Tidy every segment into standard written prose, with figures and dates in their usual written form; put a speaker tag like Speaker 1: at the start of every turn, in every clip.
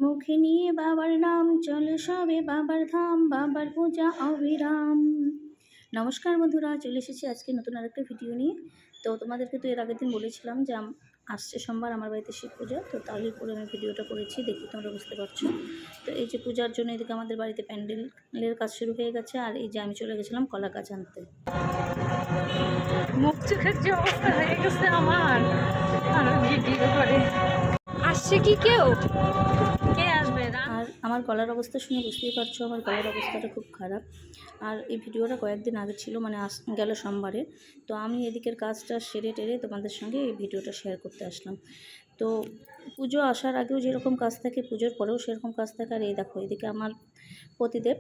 Speaker 1: মুখে নিয়ে বাবার নাম, চলো সবে বাবার ধাম, বাবার পূজা অবিরাম। নমস্কার বন্ধুরা, চলে এসেছি আজকে নতুন আরেকটা ভিডিও নিয়ে। তো তোমাদেরকে তো এর আগের দিন বলেছিলাম যে আসছে সোমবার আমার বাড়িতে শিব পূজা, তো তাহলে করে আমি ভিডিওটা করেছি, দেখি তোমরা বুঝতে পারছো। তো এই যে পূজার জন্য এদিকে আমাদের বাড়িতে প্যান্ডেলের কাজ শুরু হয়ে গেছে, আর এই যে আমি চলে গেছিলাম কলা গাছ আনতে। মুখ চোখের যে অবস্থা হয়ে গেছে আমার, আর ভিডিও করে আসছে কি কেউ কে আসবে না। আর আমার গলার অবস্থা শুনে বুঝতেই পারছো আমার গলার অবস্থাটা খুব খারাপ। আর এই ভিডিওটা কয়েকদিন আগে ছিল, মানে গেল সোমবারে। তো আমি এদিকের কাজটা সেরে টেরে তোমাদের সঙ্গে এই ভিডিওটা শেয়ার করতে আসলাম। তো পুজো আসার আগেও যেরকম কাজ থাকে, পুজোর পরেও সেরকম কাজ থাকে। আর এই দেখো এদিকে আমার পতিদেব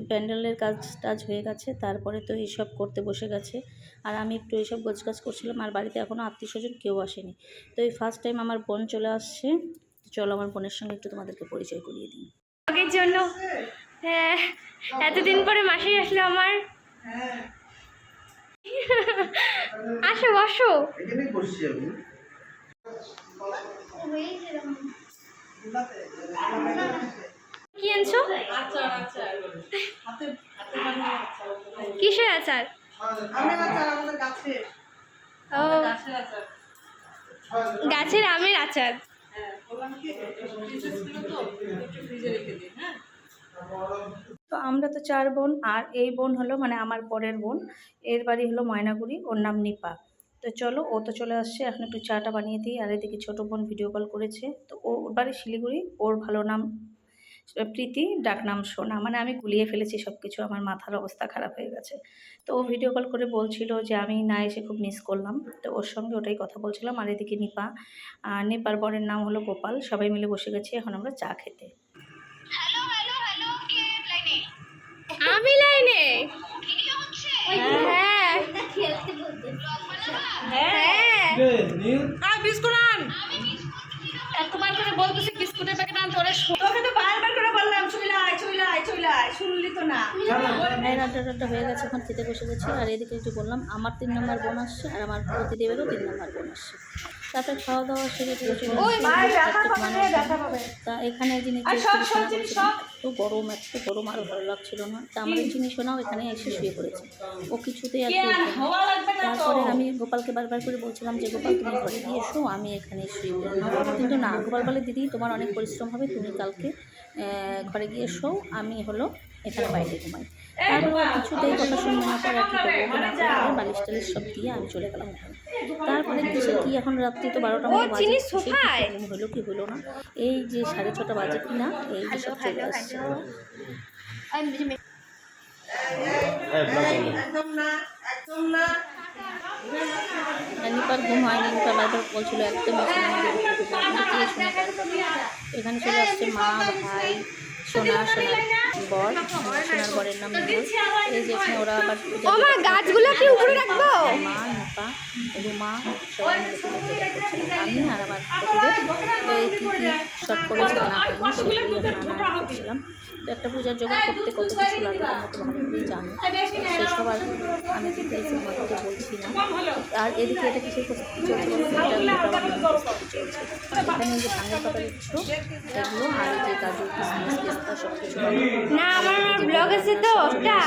Speaker 1: প্যান্ডেলের কাজ হয়ে গেছে, তারপরে তো এইসব করতে বসে গেছে। আর আমি একটু এইসব গোছগাছ করছিলাম, আর বাড়িতে এখনও আত্মীয় স্বজন কেউ আসেনি। তো এই ফার্স্ট টাইম আমার বোন চলে আসছে। চলো আমার বোনের সঙ্গে একটু তোমাদেরকে পরিচয় করিয়ে দিই।
Speaker 2: আগের জন্য হ্যাঁ, এতদিন পরে মাসি আসলো আমার। আসো বসো। কি আনছো? কিসের আচার? ও, গাছের আমের আচার।
Speaker 1: তো আমরা তো 4 বোন, আর এই বোন হলো মানে আমার পরের বোন, এর বাড়ি হলো ময়নাগুড়ি, ওর নাম নিপা। তো চলো, ও তো চলে আসছে, এখন একটু চাটা বানিয়ে দিই। আর এদিকে ছোটো বোন ভিডিও কল করেছে, তো ওর বাড়ি শিলিগুড়ি, ওর ভালো নাম প্রীতি, ডাকনাম সোনা। মানে আমি গুলিয়ে ফেলেছি সব কিছু, আমার মাথার অবস্থা খারাপ হয়ে গেছে। তো ও ভিডিও কল করে বলছিল যে আমি না এসে খুব মিস করলাম, তো ওর সঙ্গে ওটাই কথা বলছিলাম। আর এদিকে নিপা, নিপার বরের নাম হলো গোপাল, সবাই মিলে বসে গেছি এখন আমরা চা খেতে।
Speaker 2: আমি লাইনে। হ্যাঁ,
Speaker 1: এতবার করে বলতেছি বিস্কুটের প্যাকেট আনতে, ওরা তোকে তো বারবার করে বললাম চইলা শুনলি তো না। রান্না হয়ে গেছে, এখন খেতে বসে গেছি। আর এদিকে একটু বললাম আমার 3 নম্বর বোন আসছে, আর আমার প্রতিদেবেরও 3 নম্বর বোন আসছে। তারপরে খাওয়া দাওয়া সেরে তা এখানে এই জিনিস এত গরম আর ভালো লাগছিল না। তা আমার এই জিনিস শোনাও এখানে এসে শুয়ে পড়েছে, ও কিছুতেই আর তারপরে আমি গোপালকে বারবার করে বলছিলাম যে গোপাল তুমি ঘরে গিয়ে এসো, আমি এখানে শুয়ে পড়বো। কিন্তু না, গোপাল বলে দিদি তোমার অনেক পরিশ্রম হবে, তুমি কালকে ঘরে গিয়ে এসো, আমি হলো এখানে বাইরে ঘুমাই। তারপরে কিছুতেই কথা শুনবে না, পর আর কি করবো না করে বালিশ টালিশ সব দিয়ে আমি চলে গেলাম ওখানে। তারপরে কিসে কি এখন রাত্রি তো 12টা মতো বাজে, হলো কি হলো না, এই যে 6:30 বাজে কি না, এই যে সব চলে আসছে। নিপার ঘুম হয়নি, নিপা বারবার বলছিল একদম এখানে চলে আসছে মা, ভাই, সোনার বর, সোনার বরের নাম এই যে এখানে ওরা আবার
Speaker 2: গাছগুলো কি উপরে রাখবো?
Speaker 1: মা, নিপা, রুমা সবাই মিলে পূজা করছিল, আমি আর আমার এই কী শর্ট করেছে না সেগুলি করছিলাম। তো একটা পূজার জোগাড় করতে কত কিছু লাগে তোমরা তো ভালো করেই জানো, সেসব আর আমি ডিটেলসে তোমাদেরকে বলছি না। আর এদিকে এটা কিসের প্রস্তুতি চলছে, এখানে যে ভাঙের পাতা দিচ্ছ এগুলো, আর যে কাজু কিশমিশ পেস্তা সব কিছু
Speaker 2: না, আমার ব্লগ আছে তো ওটা,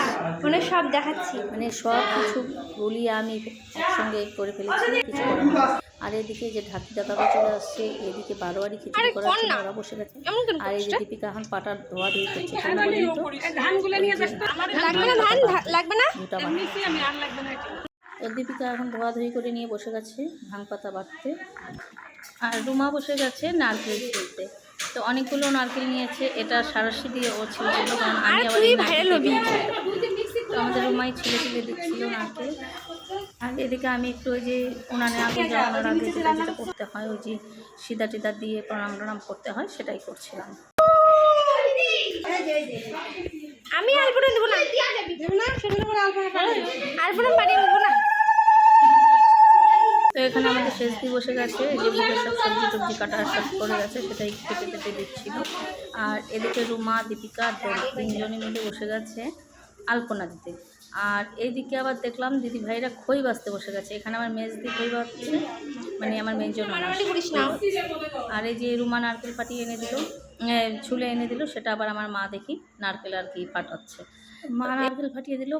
Speaker 2: মানে সব দেখাচ্ছি,
Speaker 1: মানে সব কিছু বলিয়ে আমি একসঙ্গে করে ফেলেছি, কিছু করার না। আর এদিকে যে ঢাকি দাদারা চলে আসছে, এদিকে বারোয়ারি খিচুড়ি করার জন্য ওরা বসে গেছে। আর এই যে দীপিকা এখন পাটা ধোয়া ধুই করছে, তো দীপিকা এখন ধোয়াধুয়ি করে নিয়ে বসে গেছে ভাঙ পাতা বাটতে। আর রুমা বসে গেছে নারকেল ছিলতে। তো অনেকগুলো নারকেল নিয়েছে, এটা সারাশি দিয়ে ও ছিলছিল, কারণ আমি আবার তো আমাদের রুমাই ছিলে দিচ্ছিল নারকেল। আর এদিকে আমি একটু ওই যে উনানে আগে জ্বালানোর আগে যেটা করতে হয়, ওই যে সিদা টিদা দিয়ে প্রণাম করতে হয়, সেটাই করছিলাম।
Speaker 2: আমি আলপনা দেবো না, আলপনা বানিয়ে দেবো না।
Speaker 1: তো এখানে আমাদের শেষ দিয়ে বসে গেছে, যে মুখের সব সবজি টবজি কাটা সব করে গেছে, সেটাই কেটে কেটে দিচ্ছিল। আর এদিকে রুমা, দীপিকা 3জনে মিলে বসে গেছে আলপনা দিতে। আর এইদিকে আবার দেখলাম দিদি ভাইরা খই বাজতে বসে গেছে। এখানে আমার মেজদি খই বাজছে, মানে আমার মেজর। আর এই যে রুমা নারকেল পাঠিয়ে এনে দিল। ছুলে এনে দিল, সেটা আবার আমার মা দেখি নারকেল আর কি ফাটাচ্ছে। মা নারকেল ফাটিয়ে দিল,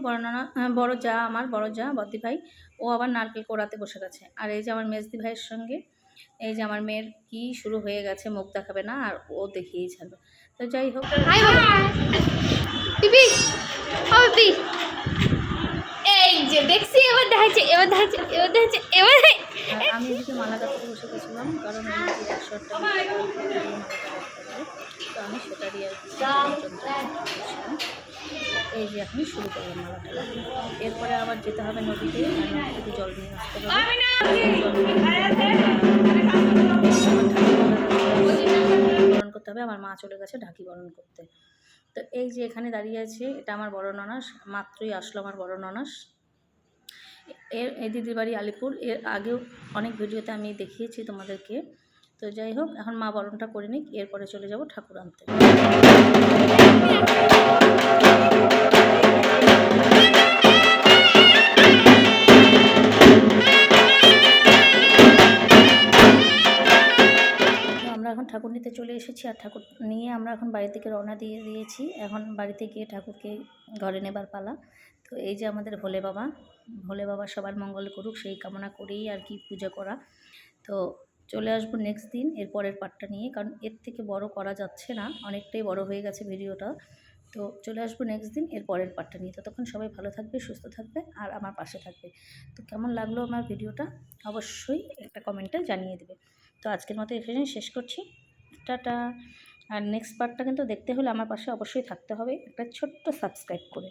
Speaker 1: বড় যা, আমার বড় যা বদ্দি ভাই, ও আবার নারকেল কোড়াতে বসে গেছে। আর এই যে আমার মেজদি ভাইয়ের সঙ্গে এই যে আমার মেয়ের কি শুরু হয়ে গেছে, মুখ দেখাবে না আর ও দেখিয়েই ছাড়বে। তো যাই হোক,
Speaker 2: হাই বলো পিপি, ও পিপি, এই যে দেখছি এবার দেখাচ্ছে, এবার দেখাচ্ছে, এবার দেখাচ্ছে, এবার
Speaker 1: আর আমি এদিকে মালা গাঁথতে বসে গেছিলাম, কারণ এই যে 100 টাকা মালাটা গাঁথতে হবে, তো আমি সেটারই আর কি বসছিলাম। এই যে এখন শুরু করলাম মালাটা গাঁথা। এরপরে আবার যেতে হবে নদীতে, আর নদী থেকে জল নিয়ে আসতে হবে। বরণ করতে হবে, আমার মা চলে গেছে ঢাকি বরণ করতে। তো এই যে এখানে দাঁড়িয়ে আছে, এটা আমার বড় ননাস, মাত্রই আসলো আমার বড় ননাস। এই দিদির বাড়ি আলিপুর, এর আগেও অনেক ভিডিওতে আমি দেখিয়েছি তোমাদেরকে। তো যাই হোক, এখন মা বরণটা করে নিক, এরপরে চলে যাব ঠাকুর আনতে। আমরা এখন ঠাকুর নিতে চলে এসেছি, আর ঠাকুর নিয়ে আমরা এখন বাড়ি থেকে রওনা দিয়ে দিয়েছি। এখন বাড়িতে গিয়ে ঠাকুরকে ঘরে নেবার পালা। তো এই যে আমাদের ভোলে বাবা সবার মঙ্গল করুক, সেই কামনা করেই আর কি পুজো করা। তো চলে আসবো নেক্সট দিন এর পরের পার্টটা নিয়ে, কারণ এর থেকে বড় করা যাচ্ছে না, অনেকটাই বড় হয়ে গেছে ভিডিওটা। তো চলে আসবো নেক্সট দিন এর পরের পার্টটা নিয়ে। ততক্ষণ সবাই ভালো থাকবে, সুস্থ থাকবে, আর আমার পাশে থাকবে। তো কেমন লাগলো আমার ভিডিওটা অবশ্যই একটা কমেন্টে জানিয়ে দেবে। তো আজকের মতো এখানে শেষ করছি, টাটা। আর নেক্সট পার্টটা কিন্তু দেখতে হলে আমার পাশে অবশ্যই থাকতে হবে একটা ছোট্ট সাবস্ক্রাইব করে।